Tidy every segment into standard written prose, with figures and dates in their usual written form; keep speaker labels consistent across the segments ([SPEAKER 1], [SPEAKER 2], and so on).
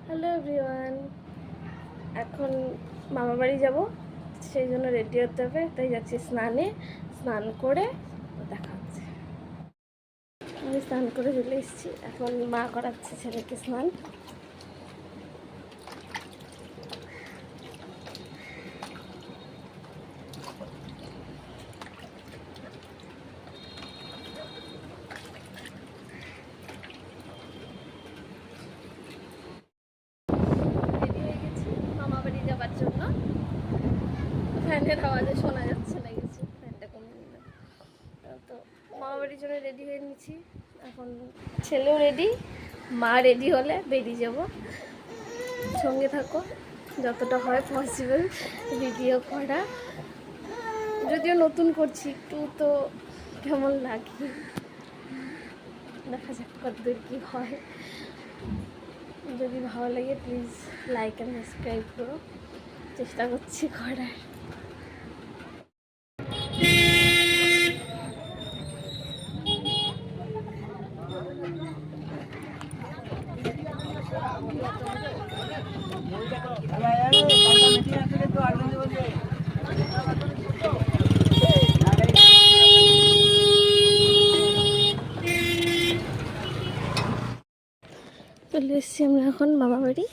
[SPEAKER 1] Hello everyone, এখন মামা বাড়ি যাবো, সেই জন্য রেডি হতে হবে, তাই যাচ্ছি স্নানে। স্নান করে দেখা হচ্ছে। আমি স্নান করে চলে এসেছি, এখন মা করাচ্ছে ছেলেকে স্নান। রেডি হয়ে গেছি মামা বাড়ি যাবার জন্য। ফ্যানের আওয়াজে শোনা যাচ্ছে না, গেছি ফ্যানটা কমিয়ে নিলাম। তো মামা বাড়ির জন্য রেডি হয়ে নিচ্ছি। এখন ছেলেও রেডি, মা রেডি হলে বেরিয়ে যাব। সঙ্গে থাকো, যতটা হয় পসিবল ভিডিও করা। যদিও নতুন করছি, একটু তো কেমন লাগে, দেখা যাক কতদূর কী হয়। যদি ভালো লাগে প্লিজ লাইক অ্যান্ড সাবস্ক্রাইব করো, চেষ্টা করছি করার। চলে এসেছি আমরা এখন মামা বাড়ি।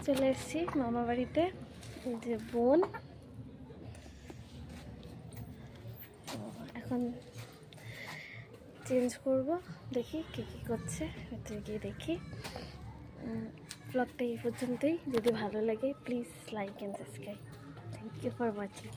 [SPEAKER 1] চলে এসেছি মামা বাড়িতে, যে বোন। এখন চেঞ্জ করব, দেখি কী কী করছে, ভেতরে গিয়ে দেখি। ব্লগটা এই পর্যন্তই। যদি ভালো লাগে please like and subscribe. Thank you for watching.